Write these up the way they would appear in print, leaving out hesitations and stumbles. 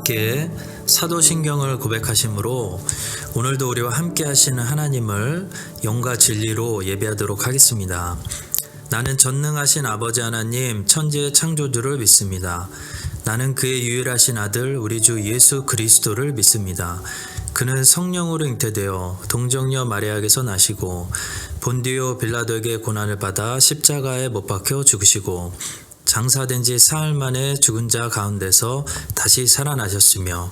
함께 사도신경을 고백하심으로 오늘도 우리와 함께 하시는 하나님을 영과 진리로 예배하도록 하겠습니다. 나는 전능하신 아버지 하나님 천지의 창조주를 믿습니다. 나는 그의 유일하신 아들 우리 주 예수 그리스도를 믿습니다. 그는 성령으로 잉태되어 동정녀 마리아에게서 나시고 본디오 빌라도에게 고난을 받아 십자가에 못 박혀 죽으시고 장사된 지 사흘 만에 죽은 자 가운데서 다시 살아나셨으며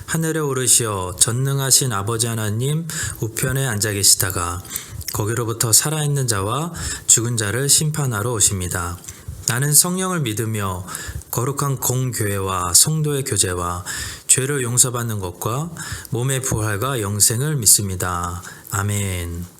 하늘에 오르시어 전능하신 아버지 하나님 우편에 앉아 계시다가 거기로부터 살아있는 자와 죽은 자를 심판하러 오십니다. 나는 성령을 믿으며 거룩한 공교회와 성도의 교제와 죄를 용서받는 것과 몸의 부활과 영생을 믿습니다. 아멘.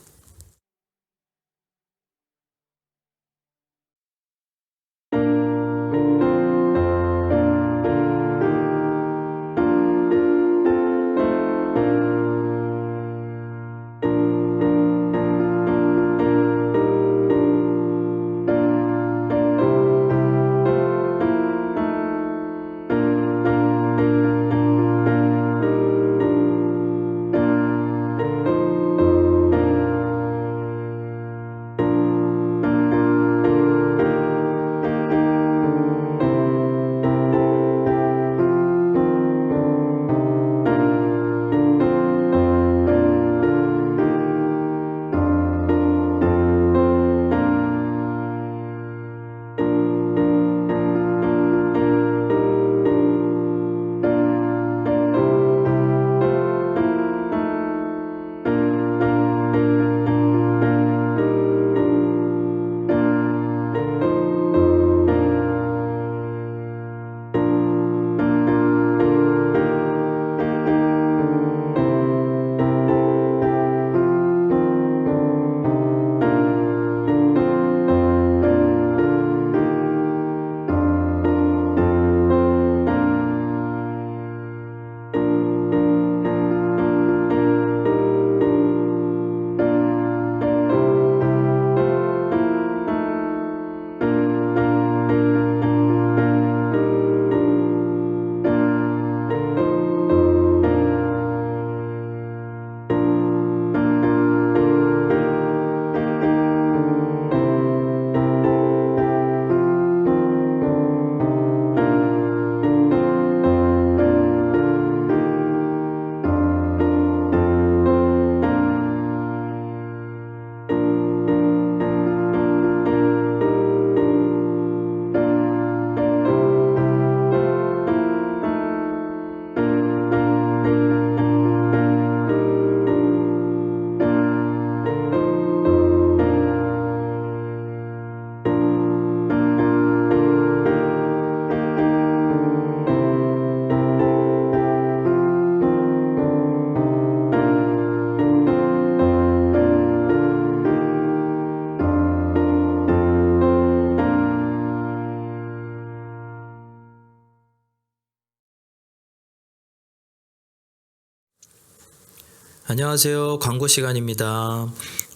안녕하세요. 광고 시간입니다.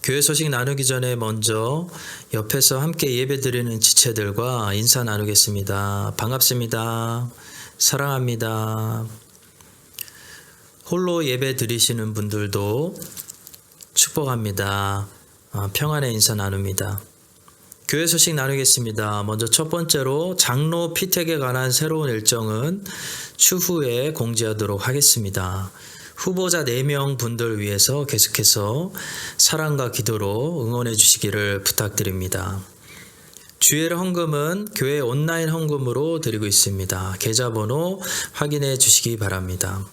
교회 소식 나누기 전에 먼저 옆에서 함께 예배드리는 지체들과 인사 나누겠습니다. 반갑습니다. 사랑합니다. 홀로 예배 드리시는 분들도 축복합니다. 평안의 인사 나눕니다. 교회 소식 나누겠습니다. 먼저 첫 번째로 장로 피택에 관한 새로운 일정은 추후에 공지하도록 하겠습니다. 후보자 4명 분들 위해서 계속해서 사랑과 기도로 응원해 주시기를 부탁드립니다. 주일 헌금은 교회 온라인 헌금으로 드리고 있습니다. 계좌번호 확인해 주시기 바랍니다.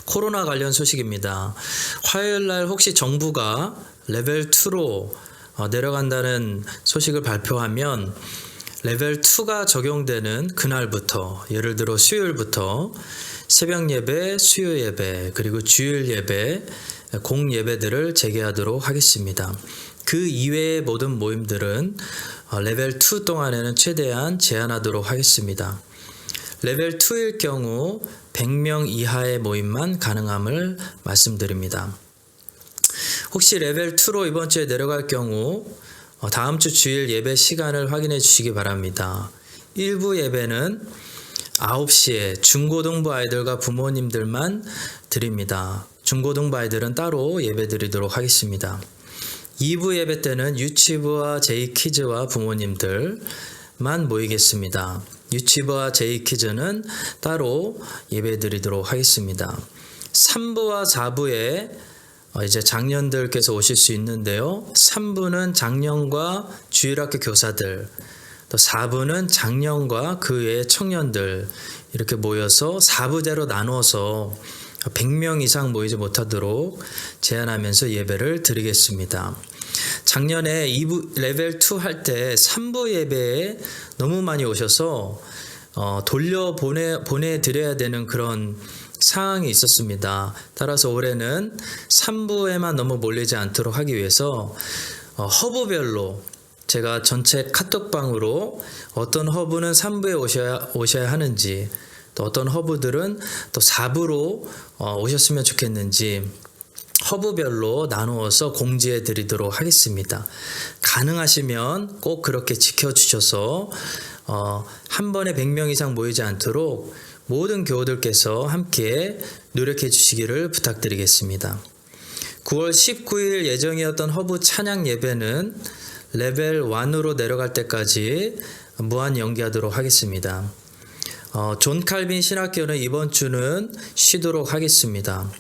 코로나 관련 소식입니다. 화요일날 혹시 정부가 레벨 2로 내려간다는 소식을 발표하면 레벨 2가 적용되는 그날부터, 예를 들어 수요일부터 새벽 예배, 수요 예배, 그리고 주일 예배, 공예배들을 재개하도록 하겠습니다. 그 이외의 모든 모임들은 레벨 2 동안에는 최대한 제한하도록 하겠습니다. 레벨 2일 경우 100명 이하의 모임만 가능함을 말씀드립니다. 혹시 레벨 2로 이번 주에 내려갈 경우 다음 주 주일 예배 시간을 확인해 주시기 바랍니다. 일부 예배는 9시에 중고등부 아이들과 부모님들만 드립니다. 중고등부 아이들은 따로 예배 드리도록 하겠습니다. 2부 예배 때는 유치부와 제이키즈와 부모님들만 모이겠습니다. 유치부와 제이키즈는 따로 예배 드리도록 하겠습니다. 3부와 4부에 이제 장년들께서 오실 수 있는데요. 3부는 장년과 주일학교 교사들, 또 4부는 장년과 그 외의 청년들 이렇게 모여서 4부대로 나누어서 100명 이상 모이지 못하도록 제한하면서 예배를 드리겠습니다. 작년에 2부 레벨 2 할 때 3부 예배에 너무 많이 오셔서 돌려 보내드려야 되는 그런 상황이 있었습니다. 따라서 올해는 3부에만 너무 몰리지 않도록 하기 위해서 허브별로 제가 전체 카톡방으로 어떤 허브는 3부에 오셔야 하는지, 또 어떤 허브들은 또 4부로 오셨으면 좋겠는지 허브별로 나누어서 공지해 드리도록 하겠습니다. 가능하시면 꼭 그렇게 지켜주셔서 한 번에 100명 이상 모이지 않도록 모든 교우들께서 함께 노력해 주시기를 부탁드리겠습니다. 9월 19일 예정이었던 허브 찬양 예배는 레벨 1으로 내려갈 때까지 무한 연기하도록 하겠습니다. 존 칼빈 신학교는 이번 주는 쉬도록 하겠습니다.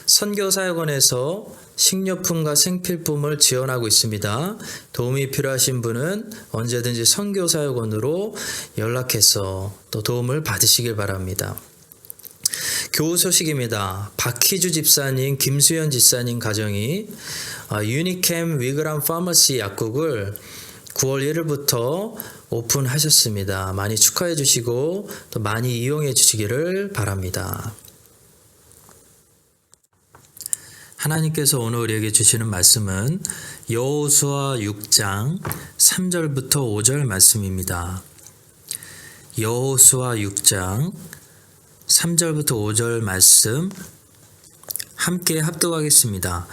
선교사역원에서 식료품과 생필품을 지원하고 있습니다. 도움이 필요하신 분은 언제든지 선교사역원으로 연락해서 또 도움을 받으시길 바랍니다. 교우 소식입니다. 박희주 집사님, 김수현 집사님 가정이 유니캠 위그람 파머시 약국을 9월 1일부터 오픈하셨습니다. 많이 축하해 주시고 또 많이 이용해 주시기를 바랍니다. 하나님께서 오늘 우리에게 주시는 말씀은 여호수아 6장 3절부터 5절 말씀입니다. 여호수아 6장 3절부터 5절 말씀 함께 합독하겠습니다.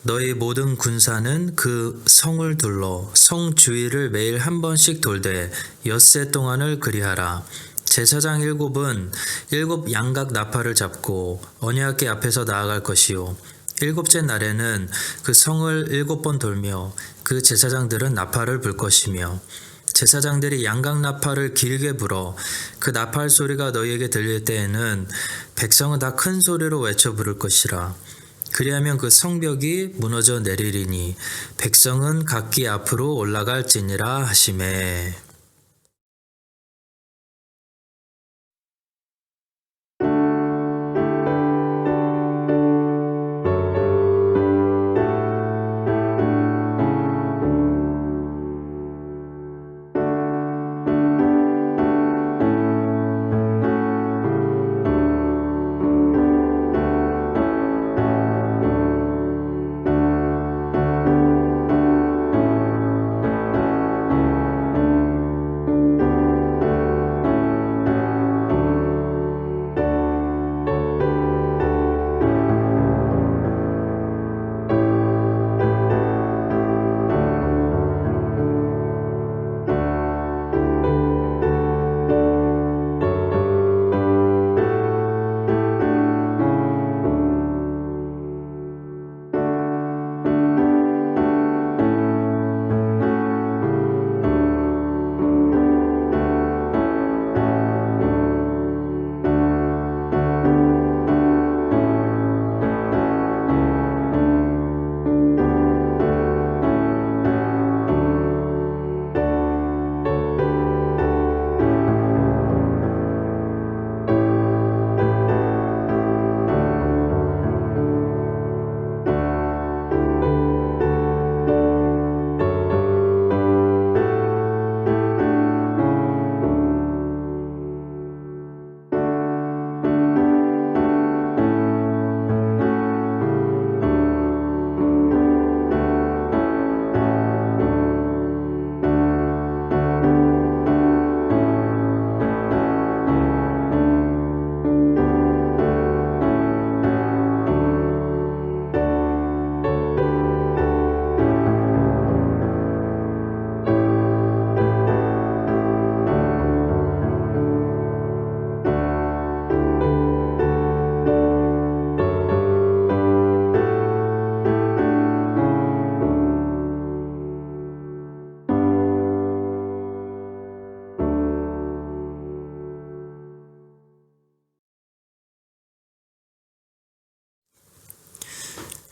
너희 모든 군사는 그 성을 둘러 성 주위를 매일 한 번씩 돌되 엿새 동안을 그리하라. 제사장 7은 7 양각 나팔을 잡고 언약궤 앞에서 나아갈 것이요 7째 날에는 그 성을 7번 돌며 그 제사장들은 나팔을 불 것이며 제사장들이 양각 나팔을 길게 불어 그 나팔 소리가 너희에게 들릴 때에는 백성은 다 큰 소리로 외쳐 부를 것이라. 그리하면 그 성벽이 무너져 내리리니 백성은 각기 앞으로 올라갈지니라 하시매.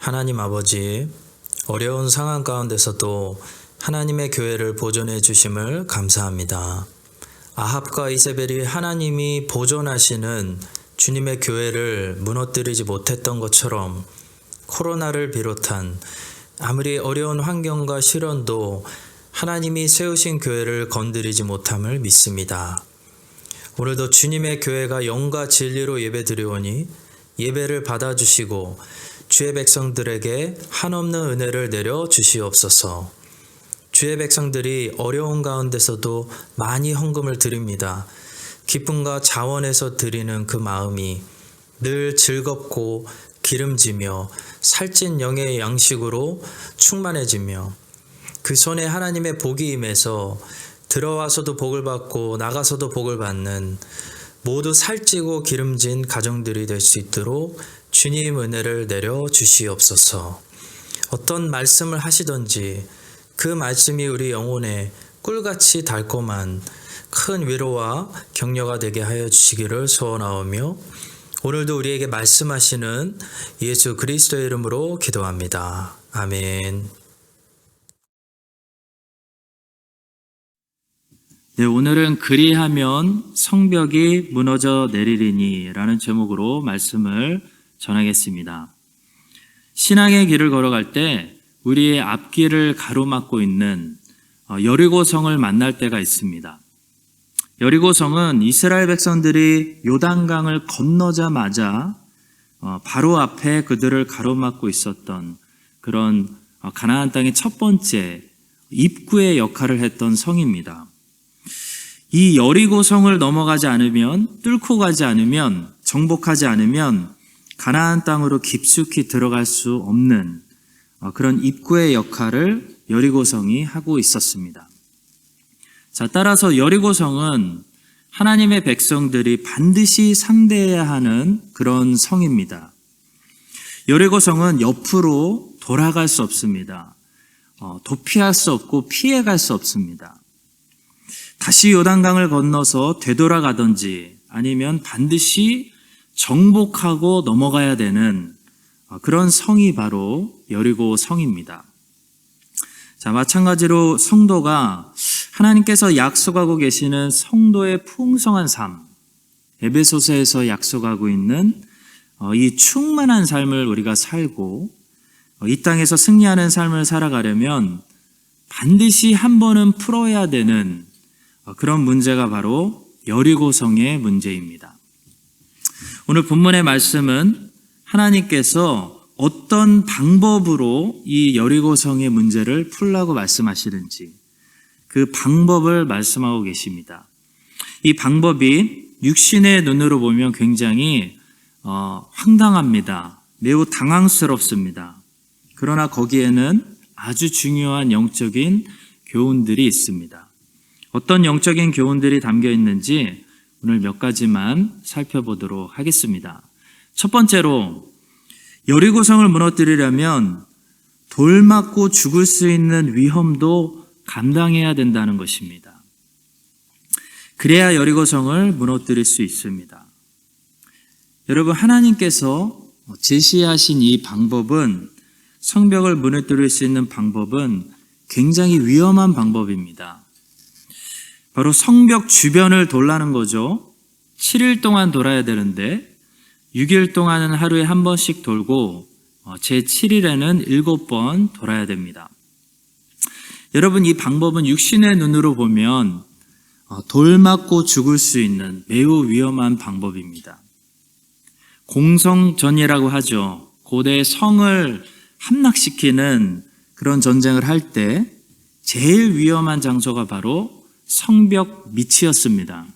하나님 아버지, 어려운 상황 가운데서도 하나님의 교회를 보존해 주심을 감사합니다. 아합과 이세벨이 하나님이 보존하시는 주님의 교회를 무너뜨리지 못했던 것처럼 코로나를 비롯한 아무리 어려운 환경과 시련도 하나님이 세우신 교회를 건드리지 못함을 믿습니다. 오늘도 주님의 교회가 영과 진리로 예배드리오니 예배를 받아주시고 주의 백성들에게 한없는 은혜를 내려 주시옵소서. 주의 백성들이 어려운 가운데서도 많이 헌금을 드립니다. 기쁨과 자원에서 드리는 그 마음이 늘 즐겁고 기름지며 살찐 영의 양식으로 충만해지며 그 손에 하나님의 복이 임해서 들어와서도 복을 받고 나가서도 복을 받는 모두 살찌고 기름진 가정들이 될 수 있도록 주님 은혜를 내려 주시옵소서. 어떤 말씀을 하시던지 그 말씀이 우리 영혼에 꿀같이 달콤한 큰 위로와 격려가 되게 하여 주시기를 소원하오며 오늘도 우리에게 말씀하시는 예수 그리스도의 이름으로 기도합니다. 아멘. 네, 오늘은 그리하면 성벽이 무너져 내리리니 라는 제목으로 말씀을 전하겠습니다. 신앙의 길을 걸어갈 때 우리의 앞길을 가로막고 있는 여리고성을 만날 때가 있습니다. 여리고성은 이스라엘 백성들이 요단강을 건너자마자 바로 앞에 그들을 가로막고 있었던 그런 가나안 땅의 첫 번째 입구의 역할을 했던 성입니다. 이 여리고성을 넘어가지 않으면, 뚫고 가지 않으면, 정복하지 않으면 가나안 땅으로 깊숙이 들어갈 수 없는 그런 입구의 역할을 여리고성이 하고 있었습니다. 자, 따라서 여리고성은 하나님의 백성들이 반드시 상대해야 하는 그런 성입니다. 여리고성은 옆으로 돌아갈 수 없습니다. 도피할 수 없고 피해갈 수 없습니다. 다시 요단강을 건너서 되돌아가든지 아니면 반드시 정복하고 넘어가야 되는 그런 성이 바로 여리고 성입니다. 자, 마찬가지로 성도가 하나님께서 약속하고 계시는 성도의 풍성한 삶, 에베소서에서 약속하고 있는 이 충만한 삶을 우리가 살고 이 땅에서 승리하는 삶을 살아가려면 반드시 한 번은 풀어야 되는 그런 문제가 바로 여리고성의 문제입니다. 오늘 본문의 말씀은 하나님께서 어떤 방법으로 이 여리고성의 문제를 풀라고 말씀하시는지 그 방법을 말씀하고 계십니다. 이 방법이 육신의 눈으로 보면 굉장히 황당합니다. 매우 당황스럽습니다. 그러나 거기에는 아주 중요한 영적인 교훈들이 있습니다. 어떤 영적인 교훈들이 담겨 있는지 오늘 몇 가지만 살펴보도록 하겠습니다. 첫 번째로 여리고성을 무너뜨리려면 돌 맞고 죽을 수 있는 위험도 감당해야 된다는 것입니다. 그래야 여리고성을 무너뜨릴 수 있습니다. 여러분, 하나님께서 제시하신 이 방법은, 성벽을 무너뜨릴 수 있는 방법은 굉장히 위험한 방법입니다. 바로 성벽 주변을 돌라는 거죠. 7일 동안 돌아야 되는데 6일 동안은 하루에 한 번씩 돌고 제7일에는 7번 돌아야 됩니다. 여러분, 이 방법은 육신의 눈으로 보면 돌 맞고 죽을 수 있는 매우 위험한 방법입니다. 공성전이라고 하죠. 고대 성을 함락시키는 그런 전쟁을 할 때 제일 위험한 장소가 바로 성벽 밑이었습니다.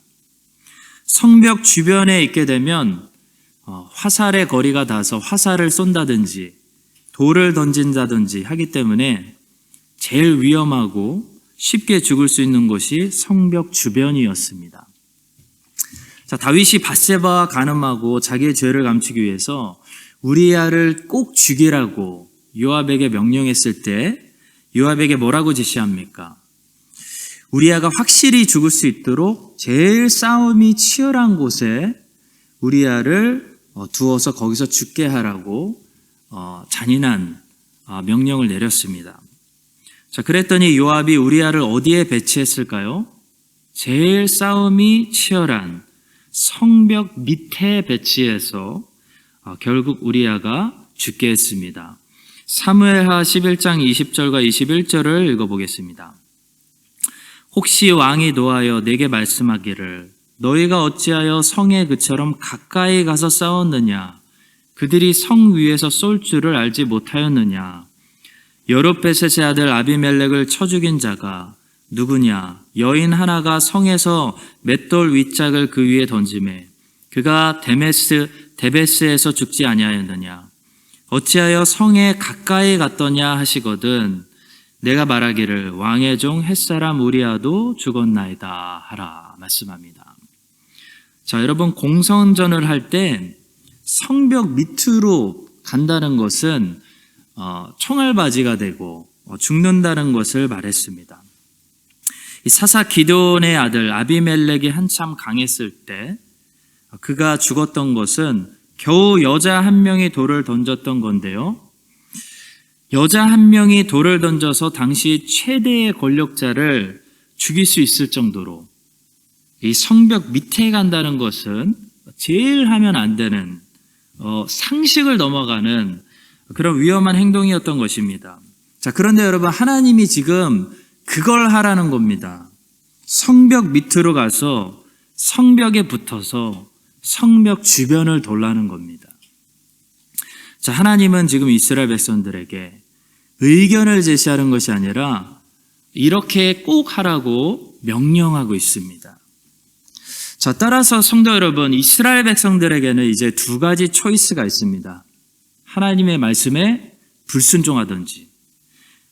성벽 주변에 있게 되면 화살의 거리가 닿아서 화살을 쏜다든지 돌을 던진다든지 하기 때문에 제일 위험하고 쉽게 죽을 수 있는 곳이 성벽 주변이었습니다. 자, 다윗이 밧세바와 간음하고 자기의 죄를 감추기 위해서 우리아를 꼭 죽이라고 요압에게 명령했을 때 요압에게 뭐라고 지시합니까? 우리아가 확실히 죽을 수 있도록 제일 싸움이 치열한 곳에 우리아를 두어서 거기서 죽게 하라고 잔인한 명령을 내렸습니다. 자, 그랬더니 요압이 우리아를 어디에 배치했을까요? 제일 싸움이 치열한 성벽 밑에 배치해서 결국 우리아가 죽게 했습니다. 사무엘하 11장 20절과 21절을 읽어보겠습니다. 혹시 왕이 노하여 내게 말씀하기를 너희가 어찌하여 성에 그처럼 가까이 가서 싸웠느냐? 그들이 성 위에서 쏠 줄을 알지 못하였느냐? 여룹베셋의 아들 아비멜렉을 쳐 죽인 자가 누구냐? 여인 하나가 성에서 맷돌 윗짝을 그 위에 던지매 그가 데베스에서 죽지 아니하였느냐? 어찌하여 성에 가까이 갔더냐 하시거든 내가 말하기를 왕의 종 햇사람 우리아도 죽었나이다 하라 말씀합니다. 자, 여러분, 공성전을 할 때 성벽 밑으로 간다는 것은 총알바지가 되고 죽는다는 것을 말했습니다. 이 사사 기드온의 아들 아비멜렉이 한참 강했을 때 그가 죽었던 것은 겨우 여자 한 명이 돌을 던졌던 건데요. 여자 한 명이 돌을 던져서 당시 최대의 권력자를 죽일 수 있을 정도로 이 성벽 밑에 간다는 것은 제일 하면 안 되는 상식을 넘어가는 그런 위험한 행동이었던 것입니다. 자, 그런데 여러분, 하나님이 지금 그걸 하라는 겁니다. 성벽 밑으로 가서 성벽에 붙어서 성벽 주변을 돌라는 겁니다. 자, 하나님은 지금 이스라엘 백성들에게 의견을 제시하는 것이 아니라 이렇게 꼭 하라고 명령하고 있습니다. 자, 따라서 성도 여러분, 이스라엘 백성들에게는 이제 두 가지 초이스가 있습니다. 하나님의 말씀에 불순종하든지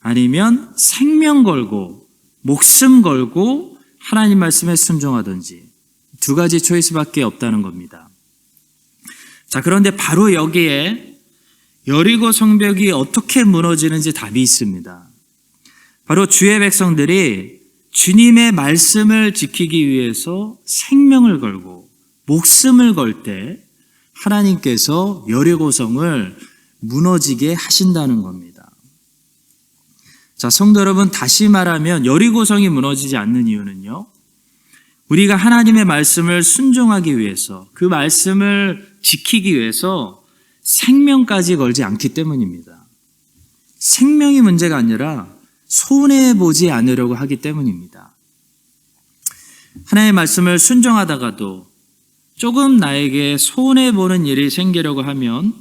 아니면 생명 걸고 목숨 걸고 하나님 말씀에 순종하든지 두 가지 초이스밖에 없다는 겁니다. 자, 그런데 바로 여기에 여리고 성벽이 어떻게 무너지는지 답이 있습니다. 바로 주의 백성들이 주님의 말씀을 지키기 위해서 생명을 걸고 목숨을 걸 때 하나님께서 여리고성을 무너지게 하신다는 겁니다. 자, 성도 여러분, 다시 말하면 여리고성이 무너지지 않는 이유는요, 우리가 하나님의 말씀을 순종하기 위해서 그 말씀을 지키기 위해서 생명까지 걸지 않기 때문입니다. 생명이 문제가 아니라 손해보지 않으려고 하기 때문입니다. 하나님의 말씀을 순종하다가도 조금 나에게 손해보는 일이 생기려고 하면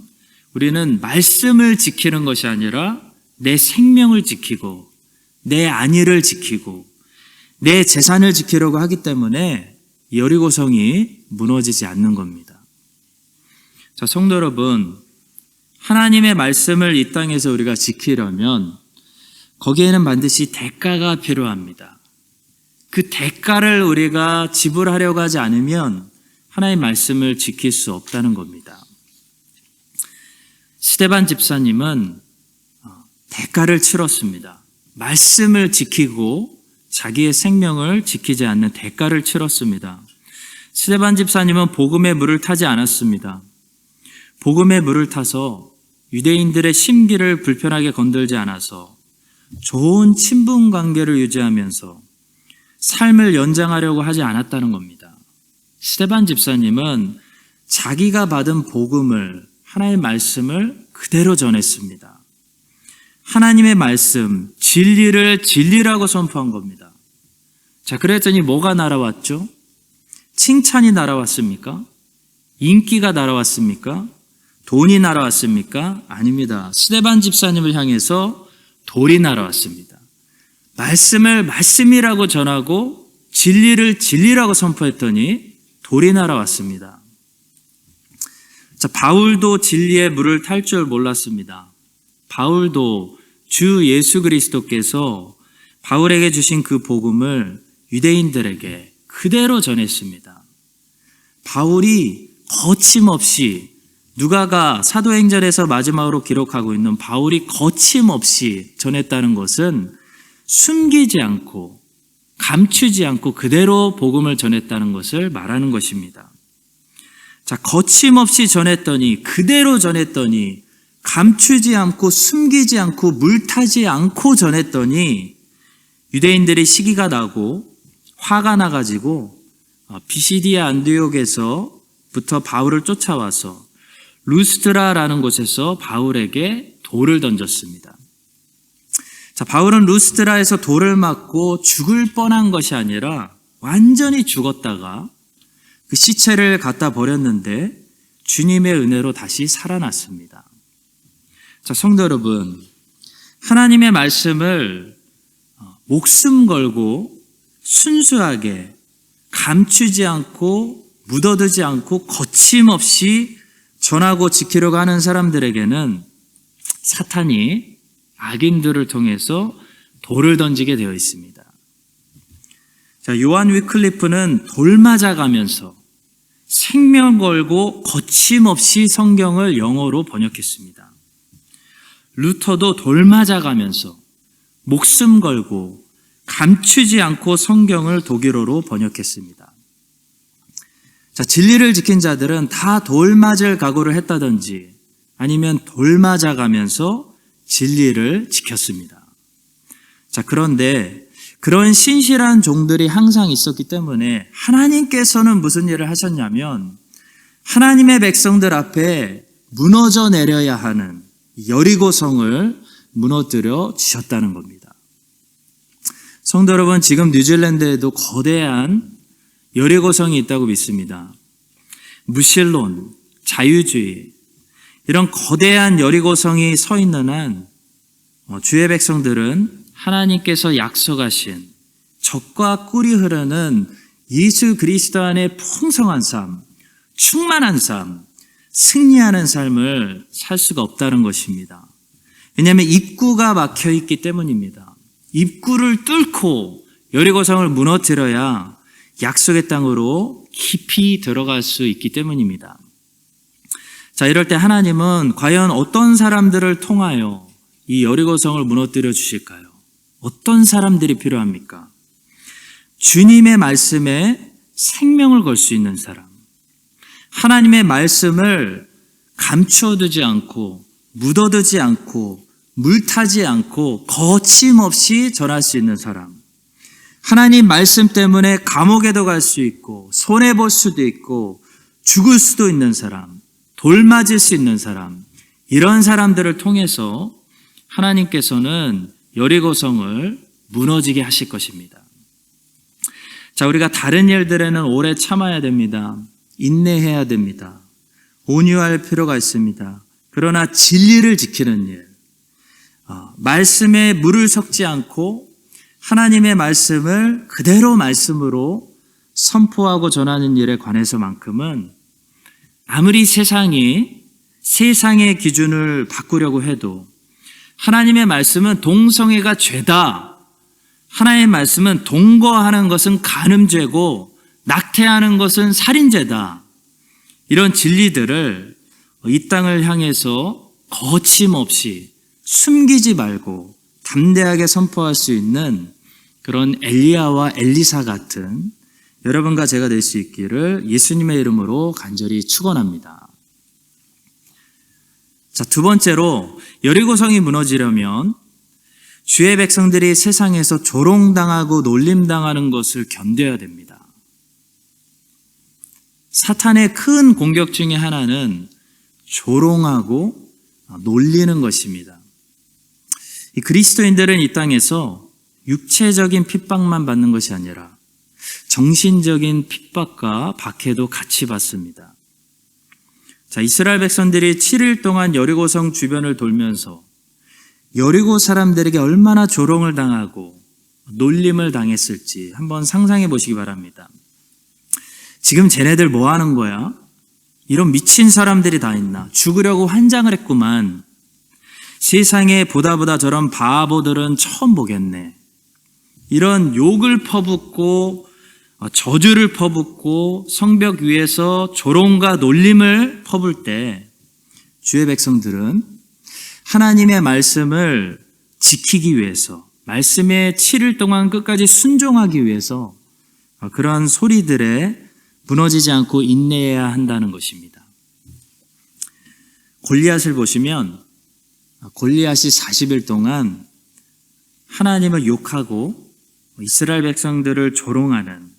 우리는 말씀을 지키는 것이 아니라 내 생명을 지키고 내 안위를 지키고 내 재산을 지키려고 하기 때문에 여리고성이 무너지지 않는 겁니다. 자, 성도 여러분, 하나님의 말씀을 이 땅에서 우리가 지키려면 거기에는 반드시 대가가 필요합니다. 그 대가를 우리가 지불하려고 하지 않으면 하나님의 말씀을 지킬 수 없다는 겁니다. 스데반 집사님은 대가를 치렀습니다. 말씀을 지키고 자기의 생명을 지키지 않는 대가를 치렀습니다. 스데반 집사님은 복음의 물을 타지 않았습니다. 복음의 물을 타서 유대인들의 심기를 불편하게 건들지 않아서 좋은 친분 관계를 유지하면서 삶을 연장하려고 하지 않았다는 겁니다. 스데반 집사님은 자기가 받은 복음을, 하나님의 말씀을 그대로 전했습니다. 하나님의 말씀, 진리를 진리라고 선포한 겁니다. 자, 그랬더니 뭐가 날아왔죠? 칭찬이 날아왔습니까? 인기가 날아왔습니까? 돈이 날아왔습니까? 아닙니다. 스데반 집사님을 향해서 돌이 날아왔습니다. 말씀을 말씀이라고 전하고 진리를 진리라고 선포했더니 돌이 날아왔습니다. 자, 바울도 진리의 물을 탈 줄 몰랐습니다. 바울도 주 예수 그리스도께서 바울에게 주신 그 복음을 유대인들에게 그대로 전했습니다. 바울이 거침없이, 누가가 사도행전에서 마지막으로 기록하고 있는 바울이 거침없이 전했다는 것은 숨기지 않고 감추지 않고 그대로 복음을 전했다는 것을 말하는 것입니다. 자, 거침없이 전했더니, 그대로 전했더니 감추지 않고 숨기지 않고 물타지 않고 전했더니 유대인들이 시기가 나고 화가 나가지고 비시디아 안디옥에서부터 바울을 쫓아와서 루스드라라는 곳에서 바울에게 돌을 던졌습니다. 자, 바울은 루스드라에서 돌을 맞고 죽을 뻔한 것이 아니라 완전히 죽었다가 그 시체를 갖다 버렸는데 주님의 은혜로 다시 살아났습니다. 자, 성도 여러분, 하나님의 말씀을 목숨 걸고 순수하게 감추지 않고 묻어두지 않고 거침없이 전하고 지키려고 하는 사람들에게는 사탄이 악인들을 통해서 돌을 던지게 되어 있습니다. 자, 요한 위클리프는 돌 맞아가면서 생명 걸고 거침없이 성경을 영어로 번역했습니다. 루터도 돌 맞아가면서 목숨 걸고 감추지 않고 성경을 독일어로 번역했습니다. 자, 진리를 지킨 자들은 다 돌 맞을 각오를 했다든지 아니면 돌 맞아가면서 진리를 지켰습니다. 자, 그런데 그런 신실한 종들이 항상 있었기 때문에 하나님께서는 무슨 일을 하셨냐면 하나님의 백성들 앞에 무너져 내려야 하는 여리고성을 무너뜨려 주셨다는 겁니다. 성도 여러분, 지금 뉴질랜드에도 거대한 여리고성이 있다고 믿습니다. 무신론, 자유주의, 이런 거대한 여리고성이 서 있는 한 주의 백성들은 하나님께서 약속하신 젖과 꿀이 흐르는 예수 그리스도 안에 풍성한 삶, 충만한 삶, 승리하는 삶을 살 수가 없다는 것입니다. 왜냐하면 입구가 막혀 있기 때문입니다. 입구를 뚫고 여리고성을 무너뜨려야 약속의 땅으로 깊이 들어갈 수 있기 때문입니다. 자, 이럴 때 하나님은 과연 어떤 사람들을 통하여 이 여리고성을 무너뜨려 주실까요? 어떤 사람들이 필요합니까? 주님의 말씀에 생명을 걸 수 있는 사람, 하나님의 말씀을 감추어두지 않고 묻어두지 않고 물타지 않고 거침없이 전할 수 있는 사람, 하나님 말씀 때문에 감옥에도 갈 수 있고 손해볼 수도 있고 죽을 수도 있는 사람, 돌 맞을 수 있는 사람, 이런 사람들을 통해서 하나님께서는 여리고성을 무너지게 하실 것입니다. 자, 우리가 다른 일들에는 오래 참아야 됩니다. 인내해야 됩니다. 온유할 필요가 있습니다. 그러나 진리를 지키는 일, 말씀에 물을 섞지 않고 하나님의 말씀을 그대로 말씀으로 선포하고 전하는 일에 관해서만큼은 아무리 세상이 세상의 기준을 바꾸려고 해도 하나님의 말씀은 동성애가 죄다, 하나님의 말씀은 동거하는 것은 간음죄고 낙태하는 것은 살인죄다, 이런 진리들을 이 땅을 향해서 거침없이 숨기지 말고 담대하게 선포할 수 있는 그런 엘리야와 엘리사 같은 여러분과 제가 될 수 있기를 예수님의 이름으로 간절히 축원합니다. 자, 두 번째로 여리고성이 무너지려면 주의 백성들이 세상에서 조롱당하고 놀림당하는 것을 견뎌야 됩니다. 사탄의 큰 공격 중에 하나는 조롱하고 놀리는 것입니다. 이 그리스도인들은 이 땅에서 육체적인 핍박만 받는 것이 아니라 정신적인 핍박과 박해도 같이 받습니다. 자, 이스라엘 백성들이 7일 동안 여리고성 주변을 돌면서 여리고 사람들에게 얼마나 조롱을 당하고 놀림을 당했을지 한번 상상해 보시기 바랍니다. 지금 쟤네들 뭐 하는 거야? 이런 미친 사람들이 다 있나? 죽으려고 환장을 했구만. 세상에 보다 저런 바보들은 처음 보겠네. 이런 욕을 퍼붓고 저주를 퍼붓고 성벽 위에서 조롱과 놀림을 퍼붓을 때 주의 백성들은 하나님의 말씀을 지키기 위해서, 말씀에 7일 동안 끝까지 순종하기 위해서 그런 소리들에 무너지지 않고 인내해야 한다는 것입니다. 골리앗을 보시면 골리앗이 40일 동안 하나님을 욕하고 이스라엘 백성들을 조롱하는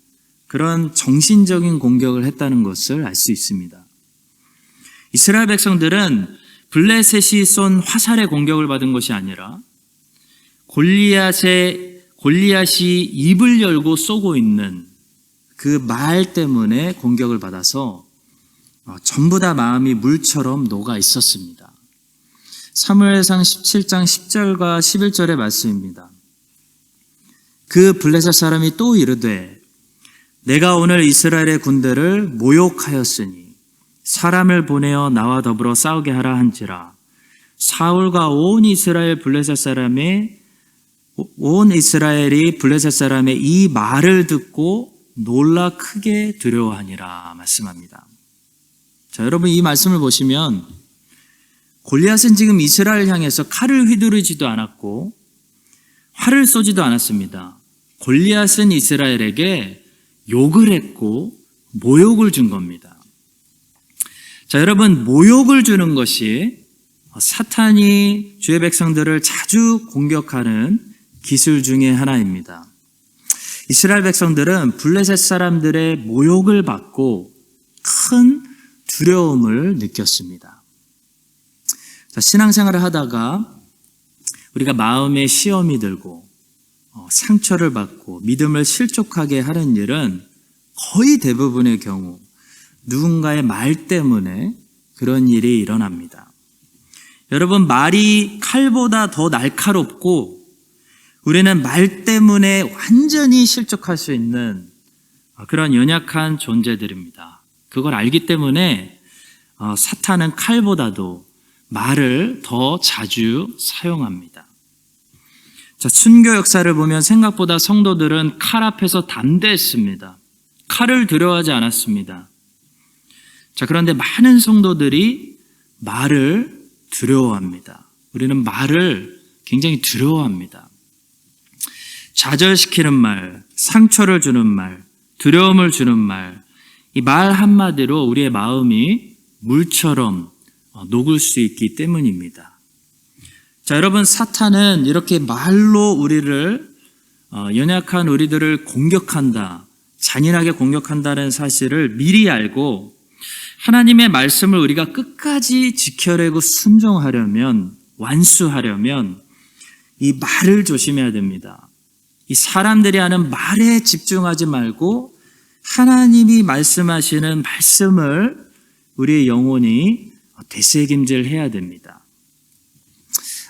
그런 정신적인 공격을 했다는 것을 알 수 있습니다. 이스라엘 백성들은 블레셋이 쏜 화살의 공격을 받은 것이 아니라 골리앗이 입을 열고 쏘고 있는 그 말 때문에 공격을 받아서 전부 다 마음이 물처럼 녹아 있었습니다. 사무엘상 17장 10절과 11절의 말씀입니다. 그 블레셋 사람이 또 이르되 내가 오늘 이스라엘의 군대를 모욕하였으니 사람을 보내어 나와 더불어 싸우게 하라 한지라 사울과 온 이스라엘이 블레셋 사람의 이 말을 듣고 놀라 크게 두려워하니라 말씀합니다. 자, 여러분 이 말씀을 보시면 골리앗은 지금 이스라엘 향해서 칼을 휘두르지도 않았고 활을 쏘지도 않았습니다. 골리앗은 이스라엘에게 욕을 했고 모욕을 준 겁니다. 자, 여러분 모욕을 주는 것이 사탄이 주의 백성들을 자주 공격하는 기술 중에 하나입니다. 이스라엘 백성들은 블레셋 사람들의 모욕을 받고 큰 두려움을 느꼈습니다. 자, 신앙생활을 하다가 우리가 마음에 시험이 들고 상처를 받고 믿음을 실족하게 하는 일은 거의 대부분의 경우 누군가의 말 때문에 그런 일이 일어납니다. 여러분, 말이 칼보다 더 날카롭고 우리는 말 때문에 완전히 실족할 수 있는 그런 연약한 존재들입니다. 그걸 알기 때문에 사탄은 칼보다도 말을 더 자주 사용합니다. 자, 순교 역사를 보면 생각보다 성도들은 칼 앞에서 담대했습니다. 칼을 두려워하지 않았습니다. 자, 그런데 많은 성도들이 말을 두려워합니다. 우리는 말을 굉장히 두려워합니다. 좌절시키는 말, 상처를 주는 말, 두려움을 주는 말, 이 말 한마디로 우리의 마음이 물처럼 녹을 수 있기 때문입니다. 자, 여러분, 사탄은 이렇게 말로 연약한 우리들을 공격한다, 잔인하게 공격한다는 사실을 미리 알고 하나님의 말씀을 우리가 끝까지 지켜내고 순종하려면, 완수하려면 이 말을 조심해야 됩니다. 이 사람들이 하는 말에 집중하지 말고 하나님이 말씀하시는 말씀을 우리의 영혼이 되새김질해야 됩니다.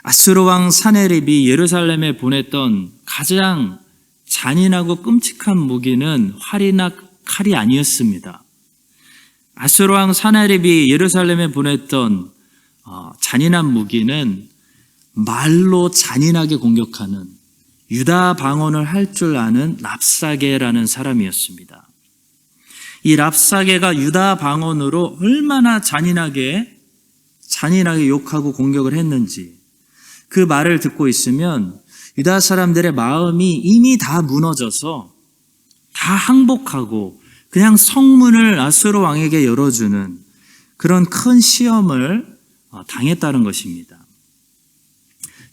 아수르 왕 사네립이 예루살렘에 보냈던 가장 잔인하고 끔찍한 무기는 활이나 칼이 아니었습니다. 아수르 왕 사네립이 예루살렘에 보냈던 잔인한 무기는 말로 잔인하게 공격하는 유다 방언을 할 줄 아는 랍사게라는 사람이었습니다. 이 랍사게가 유다 방언으로 얼마나 잔인하게 욕하고 공격을 했는지 그 말을 듣고 있으면 유다 사람들의 마음이 이미 다 무너져서 다 항복하고 그냥 성문을 아수르 왕에게 열어주는 그런 큰 시험을 당했다는 것입니다.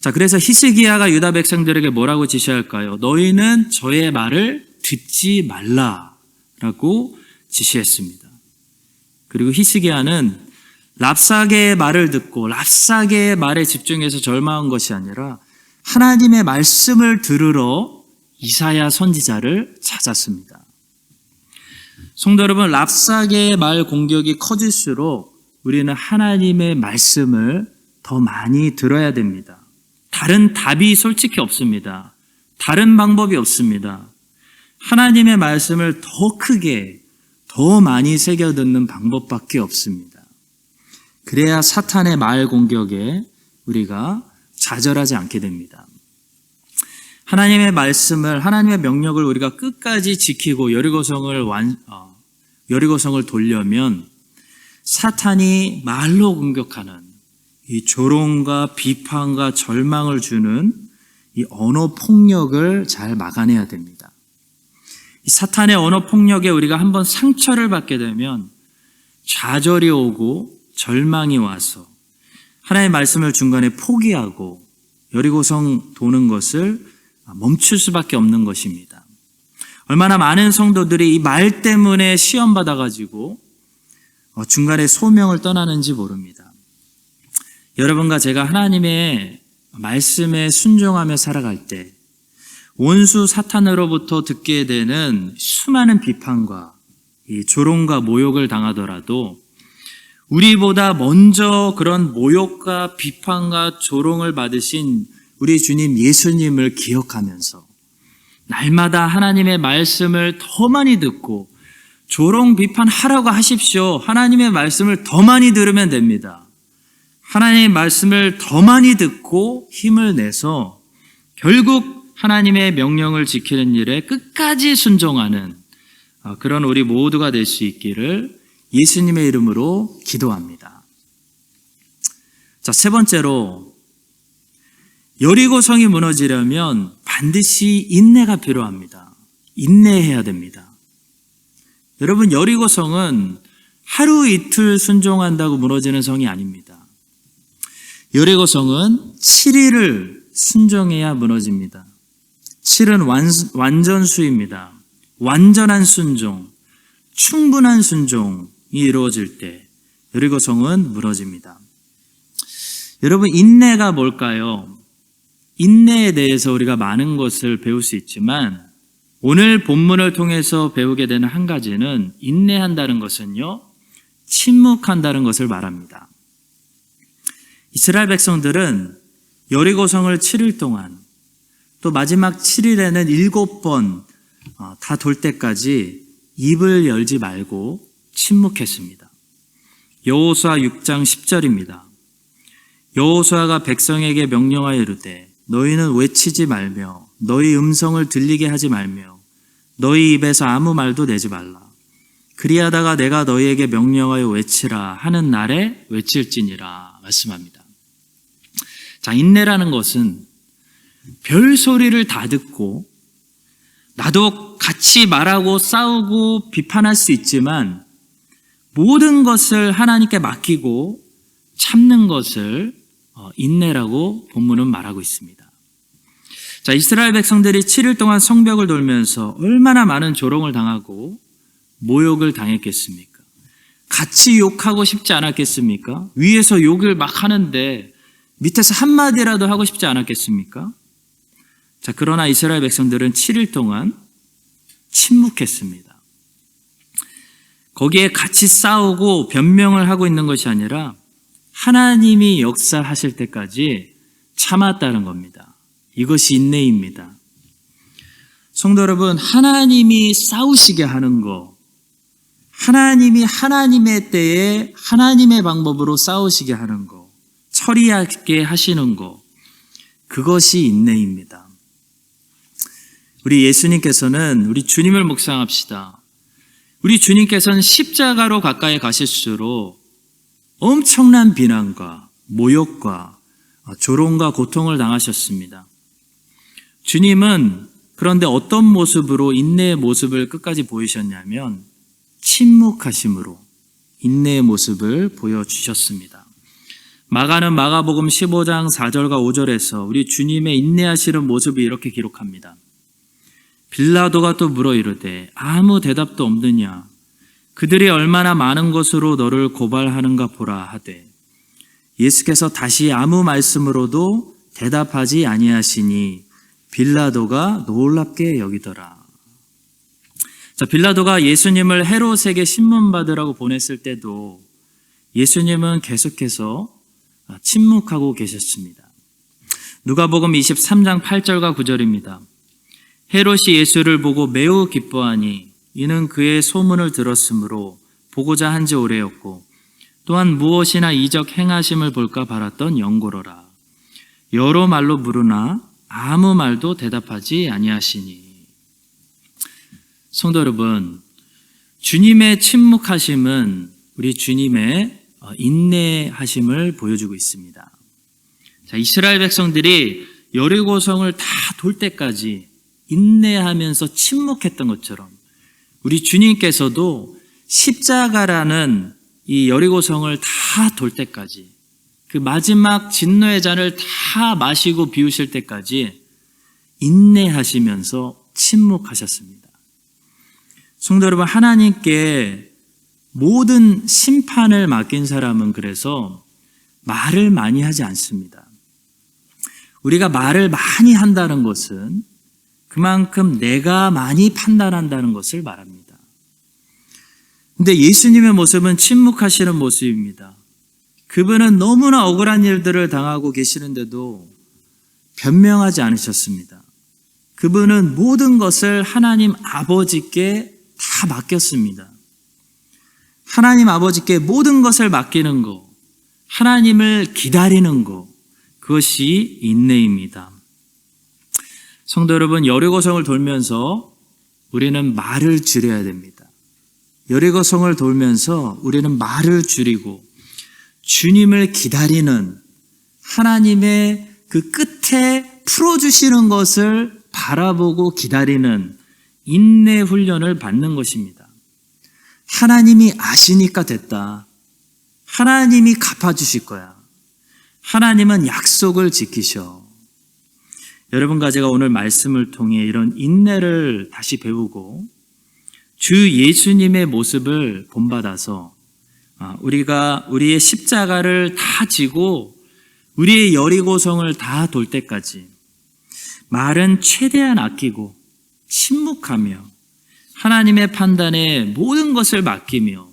자, 그래서 히스기야가 유다 백성들에게 뭐라고 지시할까요? 너희는 저의 말을 듣지 말라라고 지시했습니다. 그리고 히스기야는 랍사게의 말을 듣고 랍사게의 말에 집중해서 절망한 것이 아니라 하나님의 말씀을 들으러 이사야 선지자를 찾았습니다. 성도 여러분, 랍사게의 말 공격이 커질수록 우리는 하나님의 말씀을 더 많이 들어야 됩니다. 다른 답이 솔직히 없습니다. 다른 방법이 없습니다. 하나님의 말씀을 더 크게, 더 많이 새겨 듣는 방법밖에 없습니다. 그래야 사탄의 말 공격에 우리가 좌절하지 않게 됩니다. 하나님의 말씀을, 하나님의 명령을 우리가 끝까지 지키고 여리고성을 돌려면 사탄이 말로 공격하는 이 조롱과 비판과 절망을 주는 이 언어 폭력을 잘 막아내야 됩니다. 이 사탄의 언어 폭력에 우리가 한번 상처를 받게 되면 좌절이 오고 절망이 와서 하나님의 말씀을 중간에 포기하고 여리고성 도는 것을 멈출 수밖에 없는 것입니다. 얼마나 많은 성도들이 이 말 때문에 시험 받아가지고 중간에 소명을 떠나는지 모릅니다. 여러분과 제가 하나님의 말씀에 순종하며 살아갈 때 원수 사탄으로부터 듣게 되는 수많은 비판과 이 조롱과 모욕을 당하더라도 우리보다 먼저 그런 모욕과 비판과 조롱을 받으신 우리 주님 예수님을 기억하면서 날마다 하나님의 말씀을 더 많이 듣고 조롱 비판하라고 하십시오. 하나님의 말씀을 더 많이 들으면 됩니다. 하나님의 말씀을 더 많이 듣고 힘을 내서 결국 하나님의 명령을 지키는 일에 끝까지 순종하는 그런 우리 모두가 될 수 있기를 예수님의 이름으로 기도합니다. 자, 세 번째로 여리고성이 무너지려면 반드시 인내가 필요합니다. 인내해야 됩니다. 여러분, 여리고성은 하루 이틀 순종한다고 무너지는 성이 아닙니다. 여리고성은 7일을 순종해야 무너집니다. 7은 완전수입니다. 완전한 순종, 충분한 순종이 이루어질 때 여리고성은 무너집니다. 여러분, 인내가 뭘까요? 인내에 대해서 우리가 많은 것을 배울 수 있지만 오늘 본문을 통해서 배우게 되는 한 가지는 인내한다는 것은요, 침묵한다는 것을 말합니다. 이스라엘 백성들은 여리고성을 7일 동안 또 마지막 7일에는 7번 다 돌 때까지 입을 열지 말고 침묵했습니다. 여호수아 6장 10절입니다. 여호수아가 백성에게 명령하여 이르되 너희는 외치지 말며 너희 음성을 들리게 하지 말며 너희 입에서 아무 말도 내지 말라. 그리하다가 내가 너희에게 명령하여 외치라 하는 날에 외칠지니라 말씀합니다. 자, 인내라는 것은 별 소리를 다 듣고 나도 같이 말하고 싸우고 비판할 수 있지만 모든 것을 하나님께 맡기고 참는 것을 인내라고 본문은 말하고 있습니다. 자, 이스라엘 백성들이 7일 동안 성벽을 돌면서 얼마나 많은 조롱을 당하고 모욕을 당했겠습니까? 같이 욕하고 싶지 않았겠습니까? 위에서 욕을 막 하는데 밑에서 한마디라도 하고 싶지 않았겠습니까? 자, 그러나 이스라엘 백성들은 7일 동안 침묵했습니다. 거기에 같이 싸우고 변명을 하고 있는 것이 아니라 하나님이 역사하실 때까지 참았다는 겁니다. 이것이 인내입니다. 성도 여러분, 하나님이 싸우시게 하는 거, 하나님이 하나님의 때에 하나님의 방법으로 싸우시게 하는 거, 처리하게 하시는 거, 그것이 인내입니다. 우리 예수님께서는 우리 주님을 묵상합시다. 우리 주님께서는 십자가로 가까이 가실수록 엄청난 비난과 모욕과 조롱과 고통을 당하셨습니다. 주님은 그런데 어떤 모습으로 인내의 모습을 끝까지 보이셨냐면 침묵하심으로 인내의 모습을 보여주셨습니다. 마가는 마가복음 15장 4절과 5절에서 우리 주님의 인내하시는 모습을 이렇게 기록합니다. 빌라도가 또 물어 이르되 아무 대답도 없느냐? 그들이 얼마나 많은 것으로 너를 고발하는가 보라 하되 예수께서 다시 아무 말씀으로도 대답하지 아니하시니 빌라도가 놀랍게 여기더라. 자, 빌라도가 예수님을 헤롯에게 신문 받으라고 보냈을 때도 예수님은 계속해서 침묵하고 계셨습니다. 누가복음 23장 8절과 9절입니다. 헤롯이 예수를 보고 매우 기뻐하니 이는 그의 소문을 들었으므로 보고자 한지 오래였고 또한 무엇이나 이적 행하심을 볼까 바랐던 영고로라. 여러 말로 물으나 아무 말도 대답하지 아니하시니. 성도 여러분, 주님의 침묵하심은 우리 주님의 인내하심을 보여주고 있습니다. 자, 이스라엘 백성들이 여리고성을 다 돌 때까지 인내하면서 침묵했던 것처럼 우리 주님께서도 십자가라는 이 여리고성을 다 돌 때까지 그 마지막 진노의 잔을 다 마시고 비우실 때까지 인내하시면서 침묵하셨습니다. 성도 여러분, 하나님께 모든 심판을 맡긴 사람은 그래서 말을 많이 하지 않습니다. 우리가 말을 많이 한다는 것은 그만큼 내가 많이 판단한다는 것을 말합니다. 근데 예수님의 모습은 침묵하시는 모습입니다. 그분은 너무나 억울한 일들을 당하고 계시는데도 변명하지 않으셨습니다. 그분은 모든 것을 하나님 아버지께 다 맡겼습니다. 하나님 아버지께 모든 것을 맡기는 것, 하나님을 기다리는 것, 그것이 인내입니다. 성도 여러분, 여리고성을 돌면서 우리는 말을 줄여야 됩니다. 여리고성을 돌면서 우리는 말을 줄이고 주님을 기다리는 하나님의 그 끝에 풀어주시는 것을 바라보고 기다리는 인내 훈련을 받는 것입니다. 하나님이 아시니까 됐다. 하나님이 갚아주실 거야. 하나님은 약속을 지키셔. 여러분과 제가 오늘 말씀을 통해 이런 인내를 다시 배우고 주 예수님의 모습을 본받아서 우리가 우리의 십자가를 다 지고 우리의 여리고성을 다 돌 때까지 말은 최대한 아끼고 침묵하며 하나님의 판단에 모든 것을 맡기며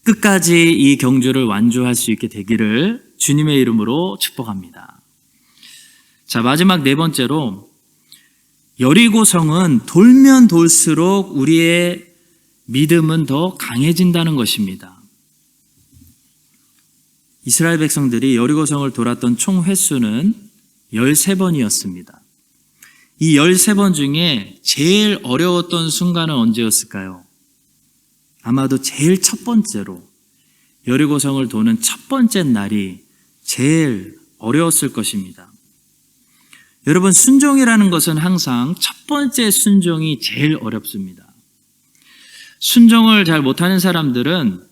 끝까지 이 경주를 완주할 수 있게 되기를 주님의 이름으로 축복합니다. 자, 마지막 네 번째로 여리고성은 돌면 돌수록 우리의 믿음은 더 강해진다는 것입니다. 이스라엘 백성들이 여리고성을 돌았던 총 횟수는 13번이었습니다. 이 13번 중에 제일 어려웠던 순간은 언제였을까요? 아마도 제일 첫 번째로 여리고성을 도는 첫 번째 날이 제일 어려웠을 것입니다. 여러분, 순종이라는 것은 항상 첫 번째 순종이 제일 어렵습니다. 순종을 잘 못하는 사람들은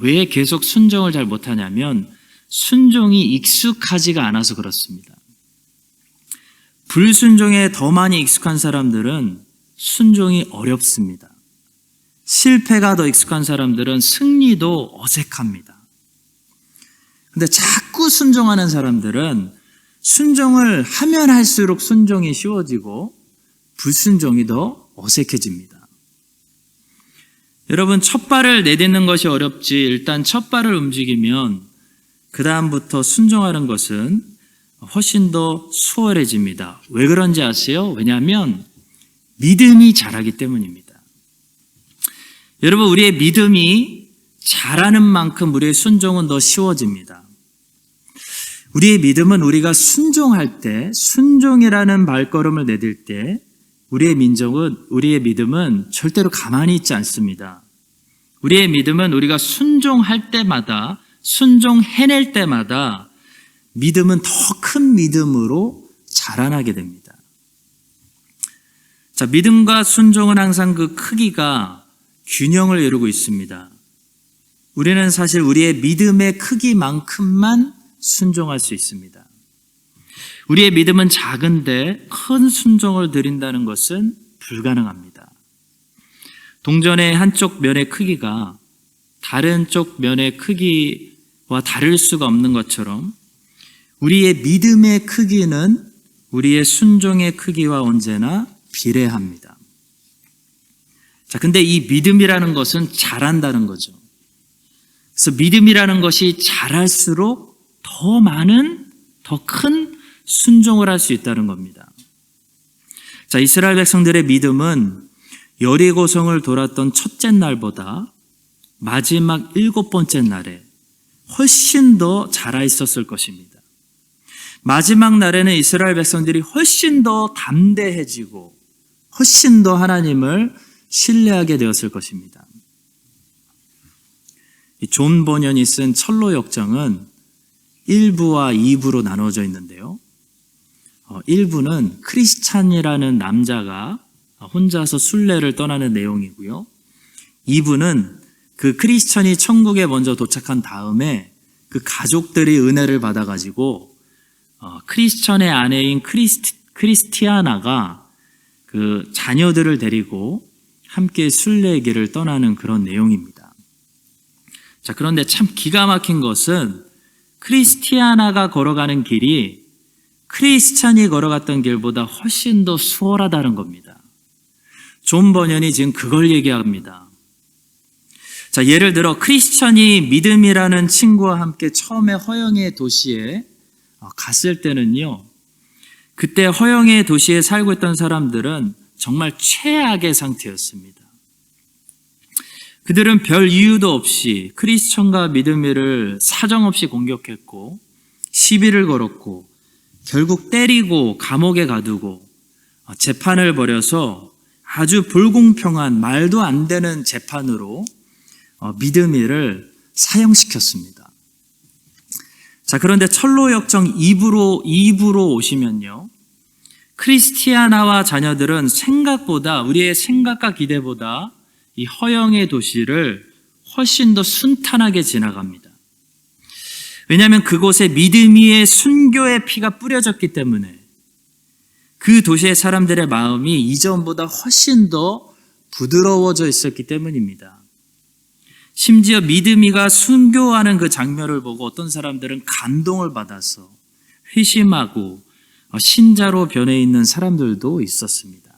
왜 계속 순종을 잘 못하냐면 순종이 익숙하지가 않아서 그렇습니다. 불순종에 더 많이 익숙한 사람들은 순종이 어렵습니다. 실패가 더 익숙한 사람들은 승리도 어색합니다. 근데 자꾸 순종하는 사람들은 순종을 하면 할수록 순종이 쉬워지고 불순종이 더 어색해집니다. 여러분, 첫 발을 내딛는 것이 어렵지 일단 첫 발을 움직이면 그 다음부터 순종하는 것은 훨씬 더 수월해집니다. 왜 그런지 아세요? 왜냐하면 믿음이 자라기 때문입니다. 여러분, 우리의 믿음이 자라는 만큼 우리의 순종은 더 쉬워집니다. 우리의 믿음은 우리가 순종할 때, 순종이라는 발걸음을 내딜 때 우리의 믿음은 절대로 가만히 있지 않습니다. 우리의 믿음은 우리가 순종할 때마다, 순종해낼 때마다 믿음은 더 큰 믿음으로 자라나게 됩니다. 자, 믿음과 순종은 항상 그 크기가 균형을 이루고 있습니다. 우리는 사실 우리의 믿음의 크기만큼만 순종할 수 있습니다. 우리의 믿음은 작은데 큰 순종을 드린다는 것은 불가능합니다. 동전의 한쪽 면의 크기가 다른 쪽 면의 크기와 다를 수가 없는 것처럼 우리의 믿음의 크기는 우리의 순종의 크기와 언제나 비례합니다. 자, 근데 이 믿음이라는 것은 자란다는 거죠. 그래서 믿음이라는 것이 자랄수록 더 많은, 더 큰 순종을 할 수 있다는 겁니다. 자, 이스라엘 백성들의 믿음은 여리고성을 돌았던 첫째 날보다 마지막 7번째 날에 훨씬 더 자라 있었을 것입니다. 마지막 날에는 이스라엘 백성들이 훨씬 더 담대해지고 훨씬 더 하나님을 신뢰하게 되었을 것입니다. 존 버년이 쓴 철로 역정은 1부와 2부로 나눠져 있는데요. 1부는 크리스찬이라는 남자가 혼자서 순례를 떠나는 내용이고요. 2부는 그 크리스찬이 천국에 먼저 도착한 다음에 그 가족들이 은혜를 받아가지고 크리스천의 아내인 크리스티아나가 그 자녀들을 데리고 함께 순례길을 떠나는 그런 내용입니다. 자, 그런데 참 기가 막힌 것은 크리스티아나가 걸어가는 길이 크리스찬이 걸어갔던 길보다 훨씬 더 수월하다는 겁니다. 존 버년이 지금 그걸 얘기합니다. 자, 예를 들어 크리스찬이 믿음이라는 친구와 함께 처음에 허영의 도시에 갔을 때는요, 그때 허영의 도시에 살고 있던 사람들은 정말 최악의 상태였습니다. 그들은 별 이유도 없이 크리스천과 믿음이를 사정없이 공격했고 시비를 걸었고 결국 때리고 감옥에 가두고 재판을 벌여서 아주 불공평한 말도 안 되는 재판으로 믿음이를 사형시켰습니다. 자, 그런데 철로역정 2부로 오시면요, 크리스티아나와 자녀들은 생각보다, 우리의 생각과 기대보다 이 허영의 도시를 훨씬 더 순탄하게 지나갑니다. 왜냐하면 그곳에 믿음이의 순교의 피가 뿌려졌기 때문에 그 도시의 사람들의 마음이 이전보다 훨씬 더 부드러워져 있었기 때문입니다. 심지어 믿음이가 순교하는 그 장면을 보고 어떤 사람들은 감동을 받아서 회심하고 신자로 변해 있는 사람들도 있었습니다.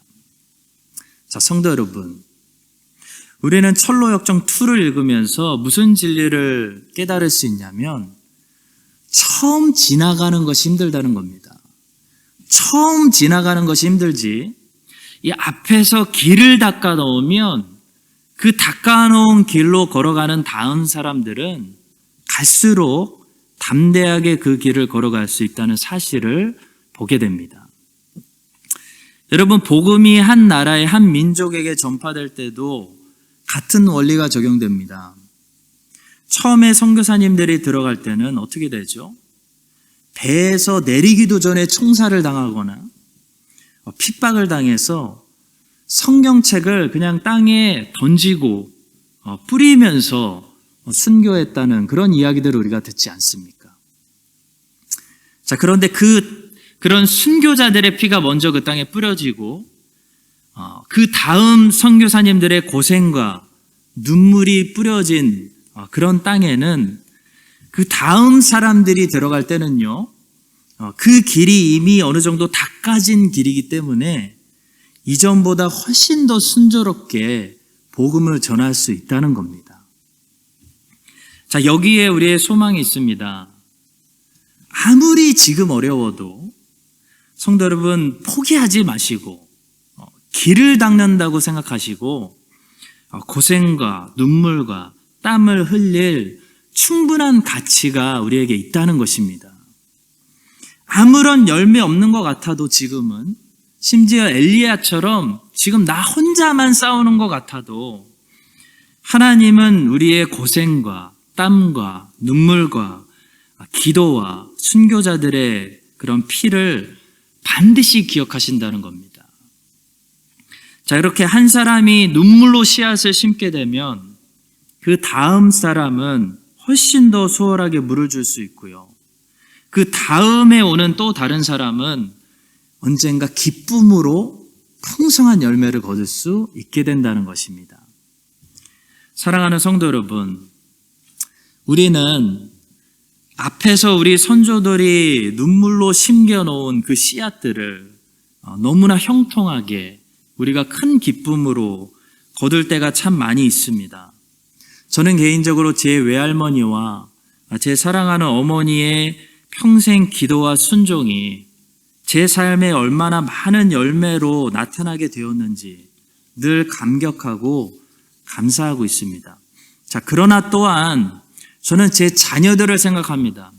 자, 성도 여러분, 우리는 철로역정 2를 읽으면서 무슨 진리를 깨달을 수 있냐면 처음 지나가는 것이 힘들다는 겁니다. 처음 지나가는 것이 힘들지, 이 앞에서 길을 닦아 놓으면 그 닦아놓은 길로 걸어가는 다음 사람들은 갈수록 담대하게 그 길을 걸어갈 수 있다는 사실을 보게 됩니다. 여러분, 복음이 한 나라의 한 민족에게 전파될 때도 같은 원리가 적용됩니다. 처음에 선교사님들이 들어갈 때는 어떻게 되죠? 배에서 내리기도 전에 총살을 당하거나 핍박을 당해서 성경책을 그냥 땅에 던지고 뿌리면서 순교했다는 그런 이야기들을 우리가 듣지 않습니까? 자, 그런데 그런 순교자들의 피가 먼저 그 땅에 뿌려지고 그 다음 선교사님들의 고생과 눈물이 뿌려진 그런 땅에는 그 다음 사람들이 들어갈 때는요, 그 길이 이미 어느 정도 닦아진 길이기 때문에 이전보다 훨씬 더 순조롭게 복음을 전할 수 있다는 겁니다. 자, 여기에 우리의 소망이 있습니다. 아무리 지금 어려워도 성도 여러분, 포기하지 마시고 길을 닦는다고 생각하시고 고생과 눈물과 땀을 흘릴 충분한 가치가 우리에게 있다는 것입니다. 아무런 열매 없는 것 같아도 지금은, 심지어 엘리야처럼 지금 나 혼자만 싸우는 것 같아도 하나님은 우리의 고생과 땀과 눈물과 기도와 순교자들의 그런 피를 반드시 기억하신다는 겁니다. 자, 이렇게 한 사람이 눈물로 씨앗을 심게 되면 그 다음 사람은 훨씬 더 수월하게 물을 줄 수 있고요. 그 다음에 오는 또 다른 사람은 언젠가 기쁨으로 풍성한 열매를 거둘 수 있게 된다는 것입니다. 사랑하는 성도 여러분, 우리는 앞에서 우리 선조들이 눈물로 심겨놓은 그 씨앗들을 너무나 형통하게 우리가 큰 기쁨으로 거둘 때가 참 많이 있습니다. 저는 개인적으로 제 외할머니와 제 사랑하는 어머니의 평생 기도와 순종이 제 삶에 얼마나 많은 열매로 나타나게 되었는지 늘 감격하고 감사하고 있습니다. 자, 그러나 또한 저는 제 자녀들을 생각합니다.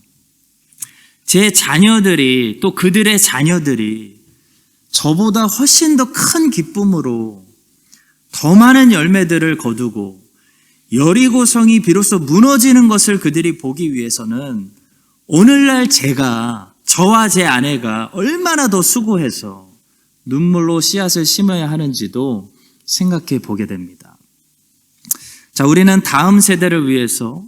제 자녀들이, 또 그들의 자녀들이 저보다 훨씬 더 큰 기쁨으로 더 많은 열매들을 거두고 여리고성이 비로소 무너지는 것을 그들이 보기 위해서는 오늘날 저와 제 아내가 얼마나 더 수고해서 눈물로 씨앗을 심어야 하는지도 생각해 보게 됩니다. 자, 우리는 다음 세대를 위해서,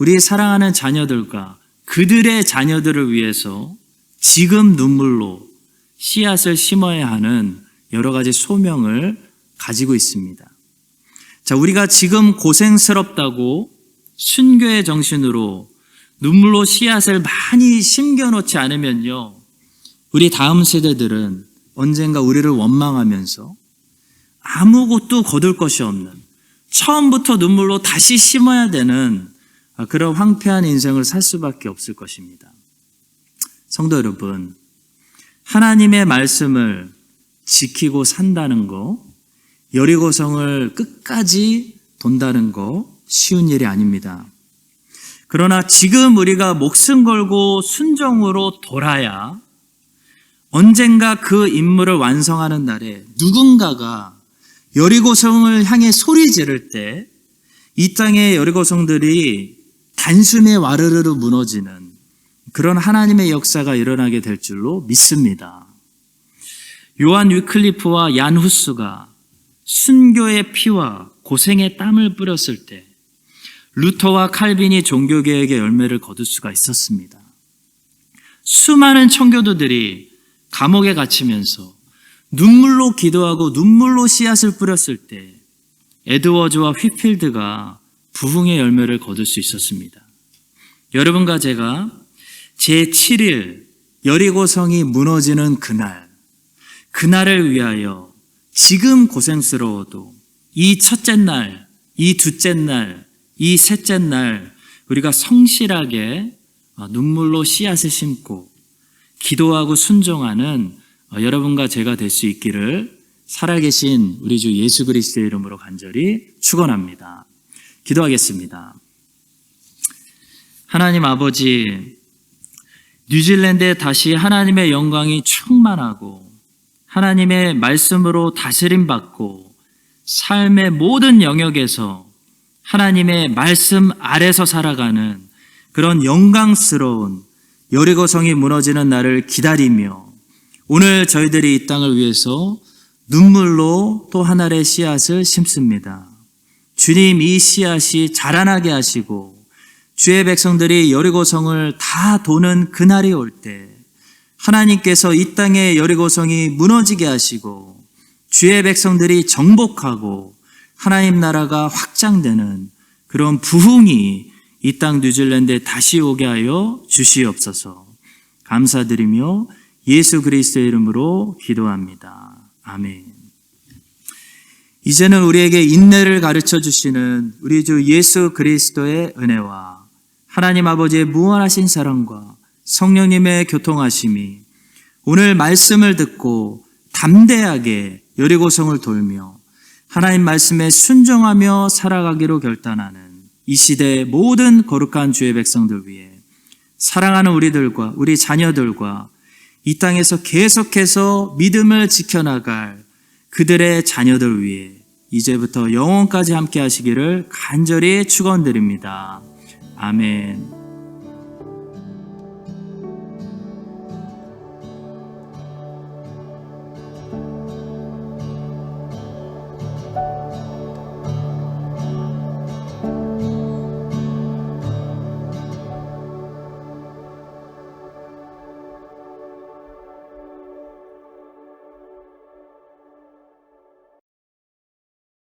우리 사랑하는 자녀들과 그들의 자녀들을 위해서 지금 눈물로 씨앗을 심어야 하는 여러 가지 소명을 가지고 있습니다. 자, 우리가 지금 고생스럽다고 순교의 정신으로 눈물로 씨앗을 많이 심겨놓지 않으면요, 우리 다음 세대들은 언젠가 우리를 원망하면서 아무것도 거둘 것이 없는, 처음부터 눈물로 다시 심어야 되는 그런 황폐한 인생을 살 수밖에 없을 것입니다. 성도 여러분, 하나님의 말씀을 지키고 산다는 거, 여리고성을 끝까지 돈다는 거 쉬운 일이 아닙니다. 그러나 지금 우리가 목숨 걸고 순종으로 돌아야 언젠가 그 임무를 완성하는 날에 누군가가 여리고성을 향해 소리 지를 때 이 땅의 여리고성들이 단숨에 와르르르 무너지는 그런 하나님의 역사가 일어나게 될 줄로 믿습니다. 요한 위클리프와 얀 후스가 순교의 피와 고생의 땀을 뿌렸을 때 루터와 칼빈이 종교개혁의 열매를 거둘 수가 있었습니다. 수많은 청교도들이 감옥에 갇히면서 눈물로 기도하고 눈물로 씨앗을 뿌렸을 때 에드워즈와 휘필드가 부흥의 열매를 거둘 수 있었습니다. 여러분과 제가 제7일 여리고성이 무너지는 그날을 위하여 지금 고생스러워도 이 첫째 날, 이 둘째 날, 이 셋째 날 우리가 성실하게 눈물로 씨앗을 심고 기도하고 순종하는 여러분과 제가 될 수 있기를 살아계신 우리 주 예수 그리스도의 이름으로 간절히 축원합니다. 기도하겠습니다. 하나님 아버지, 뉴질랜드에 다시 하나님의 영광이 충만하고 하나님의 말씀으로 다스림 받고 삶의 모든 영역에서 하나님의 말씀 아래서 살아가는 그런 영광스러운 여리고성이 무너지는 날을 기다리며 오늘 저희들이 이 땅을 위해서 눈물로 또 하나의 씨앗을 심습니다. 주님, 이 씨앗이 자라나게 하시고 주의 백성들이 여리고성을 다 도는 그날이 올 때 하나님께서 이 땅의 여리고성이 무너지게 하시고 주의 백성들이 정복하고 하나님 나라가 확장되는 그런 부흥이 이 땅 뉴질랜드에 다시 오게 하여 주시옵소서. 감사드리며 예수 그리스도의 이름으로 기도합니다. 아멘. 이제는 우리에게 인내를 가르쳐 주시는 우리 주 예수 그리스도의 은혜와 하나님 아버지의 무한하신 사랑과 성령님의 교통하심이 오늘 말씀을 듣고 담대하게 여리고성을 돌며 하나님 말씀에 순종하며 살아가기로 결단하는 이 시대의 모든 거룩한 주의 백성들 위해 사랑하는 우리들과 우리 자녀들과 이 땅에서 계속해서 믿음을 지켜나갈 그들의 자녀들 위해 이제부터 영원까지 함께 하시기를 간절히 축원드립니다. 아멘.